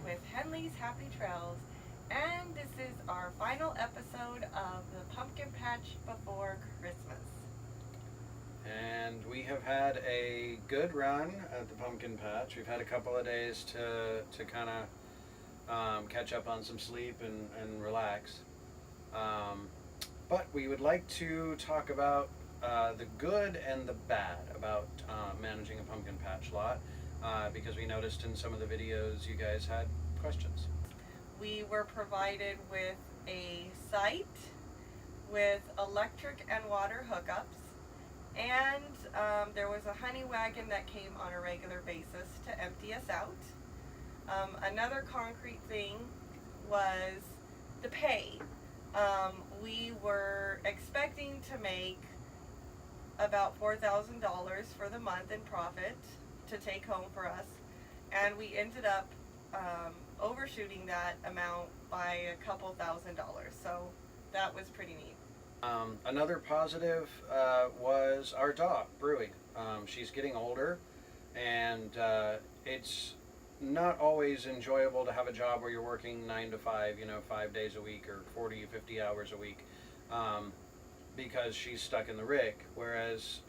with Henley's Happy Trails, and this is our final episode of the Pumpkin Patch Before Christmas. And we have had a good run at the pumpkin patch. We've had a couple of days to kind of catch up on some sleep and relax. But we would like to talk about the good and the bad about managing a pumpkin patch lot, because we noticed in some of the videos you guys had questions. We were provided with a site with electric and water hookups, and there was a honey wagon that came on a regular basis to empty us out. Another concrete thing was the pay. We were expecting to make about $4,000 for the month in profit to take home for us, and we ended up overshooting that amount by a couple $1,000, so that was pretty neat. Another positive was our dog, Brewy. She's getting older, and it's not always enjoyable to have a job where you're working 9 to 5, 5 days a week or 40 or 50 hours a week, because she's stuck in the rig. Whereas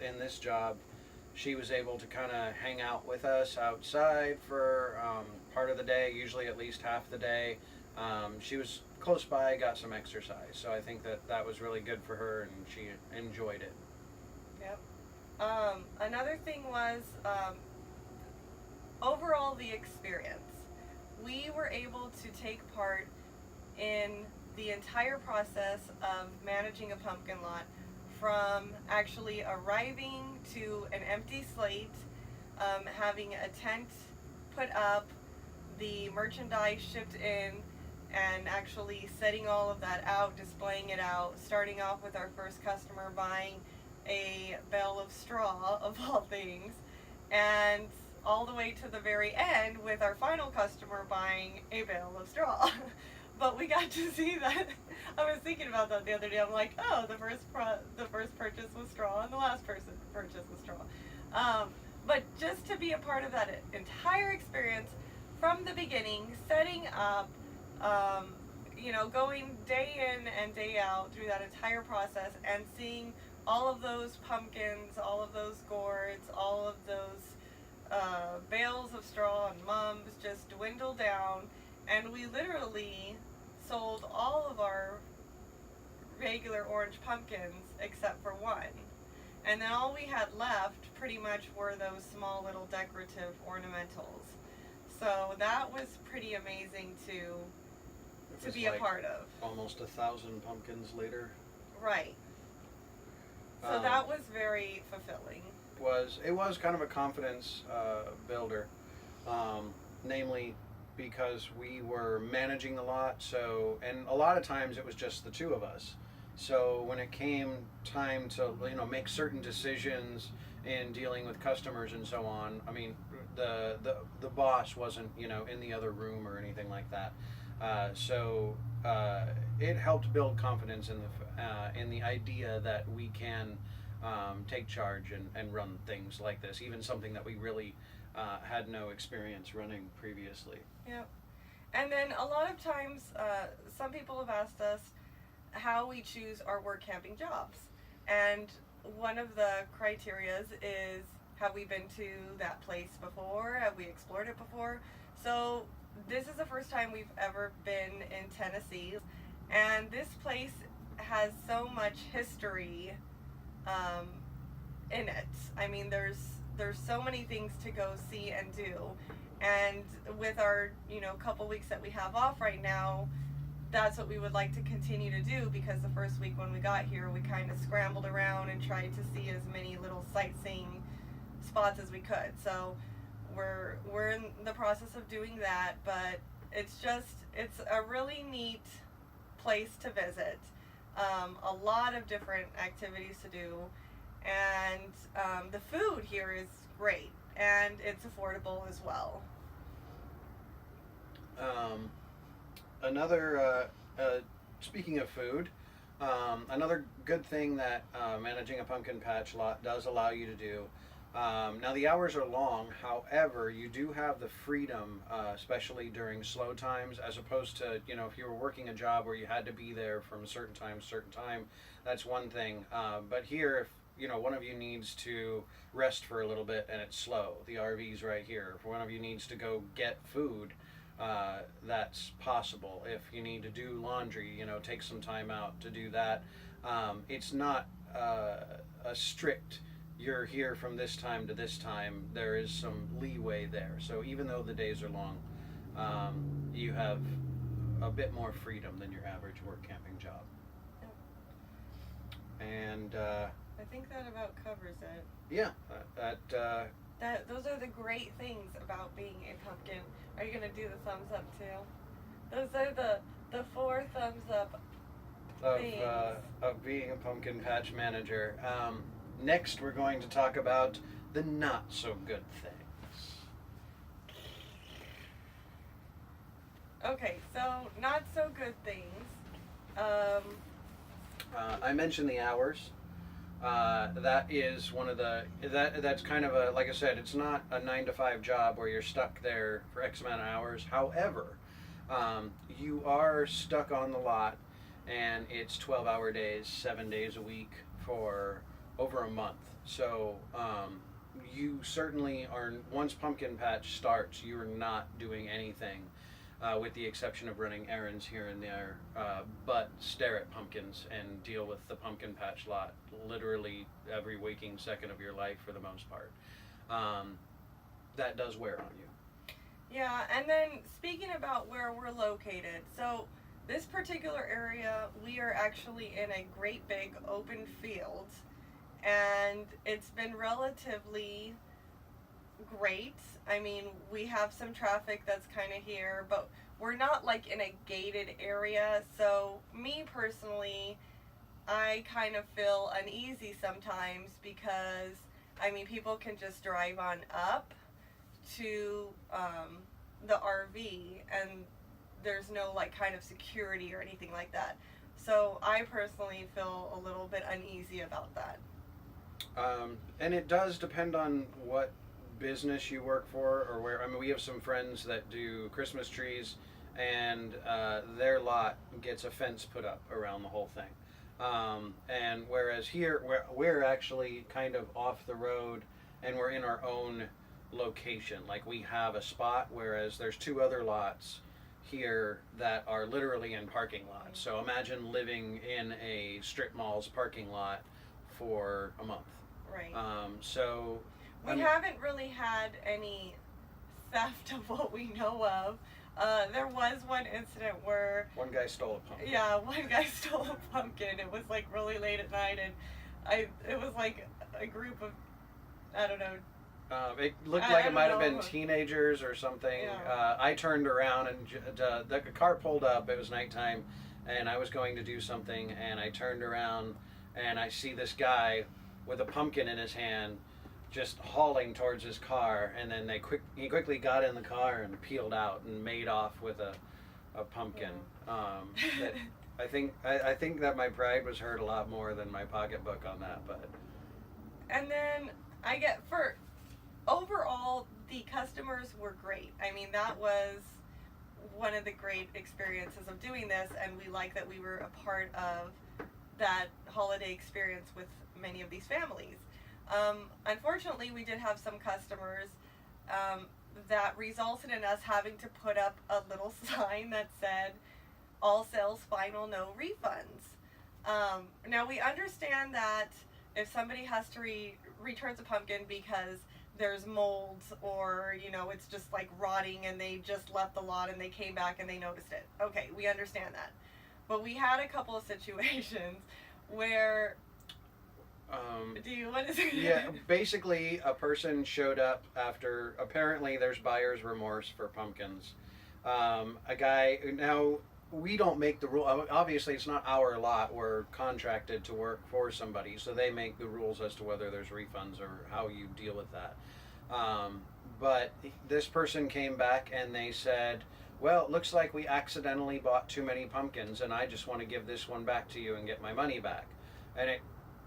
in this job, she was able to kind of hang out with us outside for part of the day, usually at least half the day. She was close by, got some exercise, so I think that was really good for her, and she enjoyed it. Yep. Another thing was overall the experience. We were able to take part in the entire process of managing a pumpkin lot, from actually arriving to an empty slate, having a tent put up, the merchandise shipped in, and actually setting all of that out, displaying it out, starting off with our first customer buying a bale of straw, of all things, and all the way to the very end with our final customer buying a bale of straw. But we got to see that. I was thinking about that the other day. I'm like, oh, the first purchase was straw, and the last person purchase was straw. But just to be a part of that entire experience from the beginning, setting up, going day in and day out through that entire process, and seeing all of those pumpkins, all of those gourds, all of those bales of straw and mums just dwindle down, and we literally sold all of our regular orange pumpkins except for one. And then all we had left pretty much were those small little decorative ornamentals. So that was pretty amazing to be a part of. Almost 1,000 pumpkins later. Right. So that was very fulfilling. It was kind of a confidence builder, namely because we were managing the lot, and a lot of times it was just the two of us. So when it came time to make certain decisions in dealing with customers and so on, I mean, the boss wasn't in the other room or anything like that. So it helped build confidence in the idea that we can take charge and run things like this, even something that we really had no experience running previously. Yep. And then a lot of times, some people have asked us how we choose our work camping jobs. And one of the criterias is, have we been to that place before? Have we explored it before? So this is the first time we've ever been in Tennessee, and this place has so much history in it. I mean, there's so many things to go see and do, and with our couple weeks that we have off right now, that's what we would like to continue to do, because the first week when we got here, we kind of scrambled around and tried to see as many little sightseeing spots as we could. So we're in the process of doing that, but it's a really neat place to visit. A lot of different activities to do, and the food here is great, and it's affordable as well. Speaking of food, another good thing that managing a pumpkin patch lot does allow you to do Now the hours are long, however, you do have the freedom, especially during slow times, as opposed to, if you were working a job where you had to be there from a certain time, that's one thing. But here, if, one of you needs to rest for a little bit and it's slow, the RV's right here. If one of you needs to go get food, that's possible. If you need to do laundry, take some time out to do that. It's not a strict, you're here from this time to this time. There is some leeway there. So even though the days are long, you have a bit more freedom than your average work camping job. And I think that about covers it. yeah, Those are the great things about being a pumpkin. Are you gonna do the thumbs up too? Those are the 4 thumbs up things. Of being a pumpkin patch manager. Next, we're going to talk about the not so good things. Okay, so not so good things. I mentioned the hours. That is one of that's kind of a, like I said, it's not a 9 to 5 job where you're stuck there for X amount of hours. However, you are stuck on the lot, and it's 12-hour days, 7 days a week for over a month. So you certainly are, once pumpkin patch starts, you are not doing anything with the exception of running errands here and there, but stare at pumpkins and deal with the pumpkin patch lot literally every waking second of your life for the most part. That does wear on you. Yeah, and then speaking about where we're located, so this particular area, we are actually in a great big open field, and it's been relatively great. I mean, we have some traffic that's kind of here, but we're not like in a gated area. So me personally, I kind of feel uneasy sometimes because, I mean, people can just drive on up to the RV, and there's no like kind of security or anything like that. So I personally feel a little bit uneasy about that. And it does depend on what business you work for or where. I mean, we have some friends that do Christmas trees, and their lot gets a fence put up around the whole thing. And whereas here we're actually kind of off the road, and we're in our own location. Like, we have a spot, whereas there's 2 other lots here that are literally in parking lots. So imagine living in a strip mall's parking lot for a month. Right. So we haven't really had any theft of what we know of. There was one incident where one guy stole a pumpkin. Yeah, one guy stole a pumpkin. It was like really late at night, and it was like a group of, I don't know. It looked like it might have been teenagers or something. Yeah. I turned around, and the car pulled up. It was nighttime, and I was going to do something, and I turned around, and I see this guy with a pumpkin in his hand, just hauling towards his car, and then he quickly got in the car and peeled out and made off with a pumpkin. That I think that my pride was hurt a lot more than my pocketbook on that. But and then overall, the customers were great. I mean, that was one of the great experiences of doing this, and we like that we were a part of that holiday experience with many of these families. Unfortunately, we did have some customers that resulted in us having to put up a little sign that said, "All sales final, no refunds." Now, we understand that if somebody has to returns a pumpkin because there's molds, or it's just like rotting and they just left the lot and they came back and they noticed it. Okay, we understand that. But we had a couple of situations where do you want to say yeah, basically a person showed up after, apparently there's buyer's remorse for pumpkins. A guy, now we don't make the rule, obviously it's not our lot, we're contracted to work for somebody, so they make the rules as to whether there's refunds or how you deal with that. But this person came back and they said, "Well, it looks like we accidentally bought too many pumpkins, and I just want to give this one back to you and get my money back." And it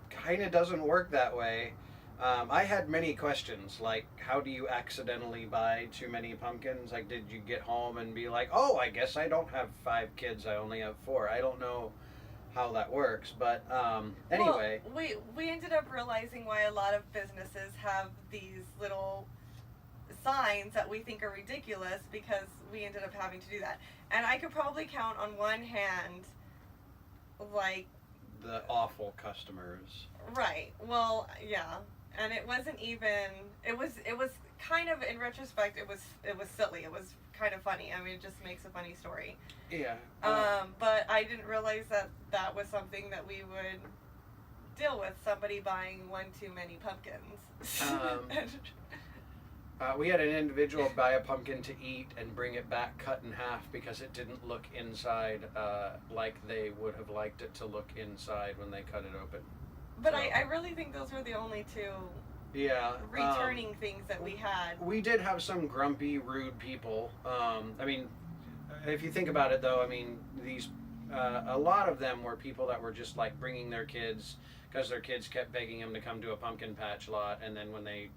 kind of doesn't work that way. I had many questions, like how do you accidentally buy too many pumpkins? Like, did you get home and be like, oh, I guess I don't have 5 kids, I only have 4. I don't know how that works, but anyway. Well, we ended up realizing why a lot of businesses have these little signs that we think are ridiculous, because we ended up having to do that. And I could probably count on one hand, like, The awful customers. right. Well, yeah. And it wasn't even, it was kind of, in retrospect, it was silly. It was kind of funny. I mean, it just makes a funny story. Yeah. But I didn't realize that was something that we would deal with, somebody buying one too many pumpkins. We had an individual buy a pumpkin to eat and bring it back cut in half because it didn't look inside like they would have liked it to look inside when they cut it open. But So, I really think those were the only two yeah, returning things that we had. we did have some grumpy, rude people. I mean, if you think about it, though, I mean, these a lot of them were people that were just like bringing their kids because their kids kept begging them to come to a pumpkin patch lot, and then when they,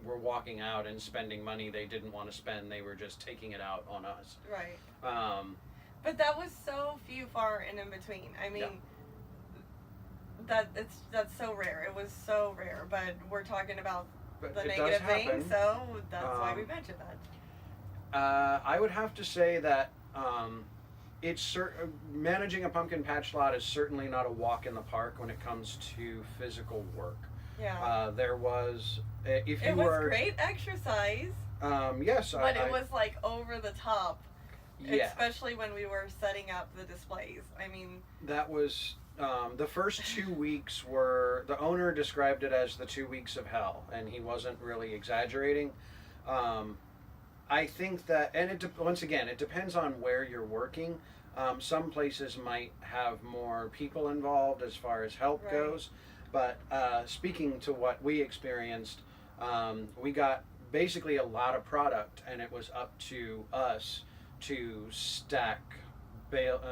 were walking out and spending money they didn't want to spend, they were just taking it out on us. Right. Um, But that was so few, far, and in between. I mean, that's so rare. It was so rare. But we're talking about but the it does negative happen. thing, so that's why we Um, mentioned that. I would have to say that managing a pumpkin patch lot is certainly not a walk in the park when it comes to physical work. Yeah. There was, if you It was were, great exercise, yes, but it was like over the top, yeah, especially when we were setting up the displays. I mean, that was the first 2 weeks were, the owner described it as the 2 weeks of hell, and he wasn't really exaggerating. I think that, and once again, it depends on where you're working. Some places might have more people involved as far as help Right. goes, but speaking to what we experienced, we got basically a lot of product, and it was up to us to stack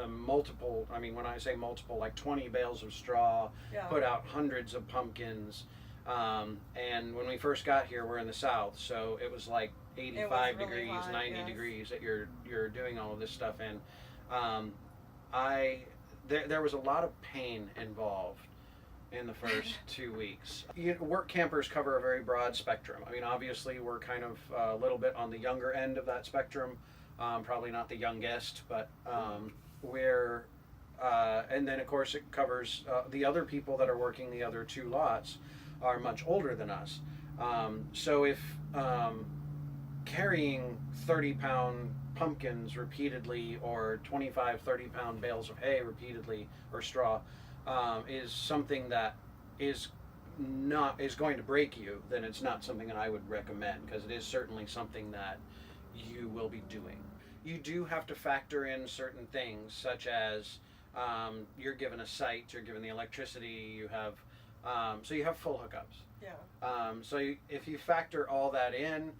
multiple, I mean, when I say multiple, like 20 bales of straw, yeah. put out hundreds of pumpkins. And when we first got here, we're in the south, so it was like 85 really degrees, hot, 90 yes. degrees that you're doing all of this stuff in. There was a lot of pain involved in the first 2 weeks. Work campers cover a very broad spectrum. I mean, obviously we're kind of a little bit on the younger end of that spectrum, probably not the youngest, but we're and then of course it covers the other people that are working the other 2 lots are much older than us. So if carrying 30-pound pumpkins repeatedly, or 25, 30-pound bales of hay repeatedly, or straw, is something that is going to break you, then it's not something that I would recommend, because it is certainly something that you will be doing. You do have to factor in certain things, such as you're given a site, you're given the electricity, you have so you have full hookups. Yeah. So if you factor all that in,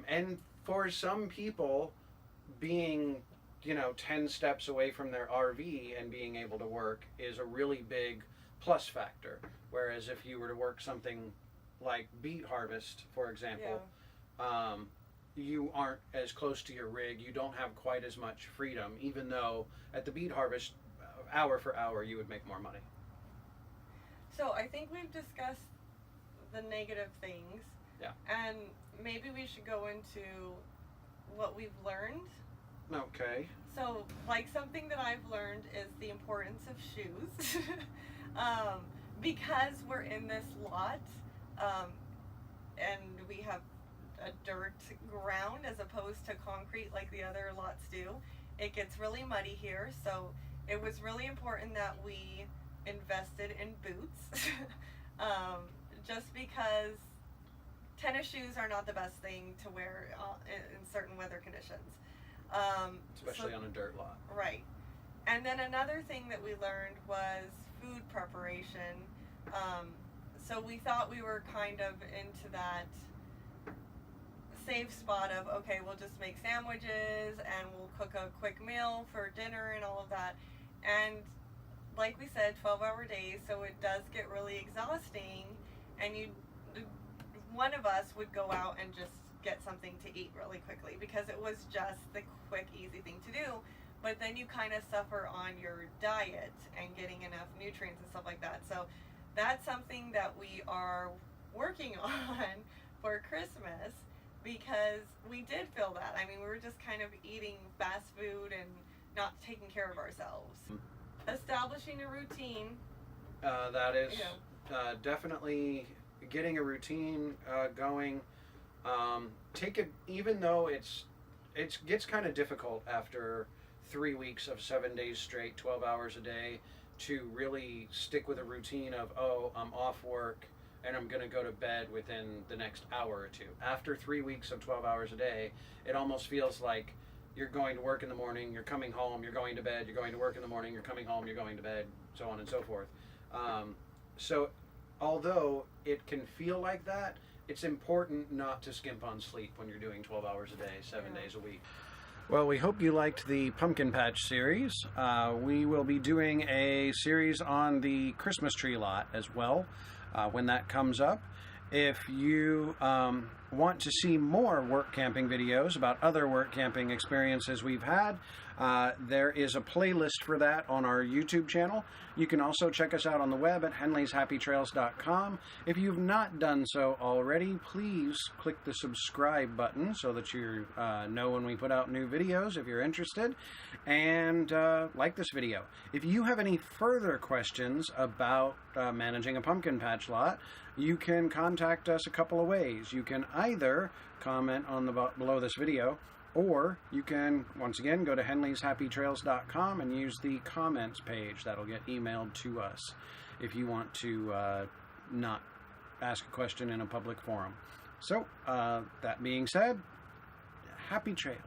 and for some people, being 10 steps away from their RV and being able to work is a really big plus factor. Whereas if you were to work something like beet harvest, for example, you aren't as close to your rig. You don't have quite as much freedom, even though at the beet harvest, hour for hour, you would make more money. So I think we've discussed the negative things. Yeah. And maybe we should go into what we've learned. Okay. So, like, something that I've learned is the importance of shoes. Because we're in this lot, and we have a dirt ground as opposed to concrete like the other lots do, it gets really muddy here. So it was really important that we invested in boots. Just because tennis shoes are not the best thing to wear in certain weather conditions. Especially on a dirt lot. Right. And then another thing that we learned was food preparation. So we thought we were kind of into that safe spot of, okay, we'll just make sandwiches and we'll cook a quick meal for dinner and all of that. And like we said, 12-hour days, so it does get really exhausting. and one of us would go out and just get something to eat really quickly because it was just the quick, easy thing to do. But then you kind of suffer on your diet and getting enough nutrients and stuff like that. So that's something that we are working on for Christmas, because we did feel that. I mean, we were just kind of eating fast food and not taking care of ourselves. Establishing a routine. That is definitely getting a routine going. Even though it gets kind of difficult after 3 weeks of 7 days straight, 12 hours a day, to really stick with a routine of, oh, I'm off work and I'm going to go to bed within the next hour or two. After 3 weeks of 12 hours a day, it almost feels like you're going to work in the morning, you're coming home, you're going to bed, you're going to work in the morning, you're coming home, you're going to bed, so on and so forth. So although it can feel like that, it's important not to skimp on sleep when you're doing 12 hours a day, 7 days a week. Well, we hope you liked the Pumpkin Patch series. We will be doing a series on the Christmas tree lot as well when that comes up. If you want to see more work camping videos about other work camping experiences we've had, there is a playlist for that on our YouTube channel. You can also check us out on the web at henleyshappytrails.com. If you've not done so already, please click the subscribe button so that you know when we put out new videos if you're interested, and like this video. If you have any further questions about managing a pumpkin patch lot, you can contact us a couple of ways. You can either comment on below this video, or you can, once again, go to henleyshappytrails.com and use the comments page. That'll get emailed to us if you want to not ask a question in a public forum. So, that being said, happy trails.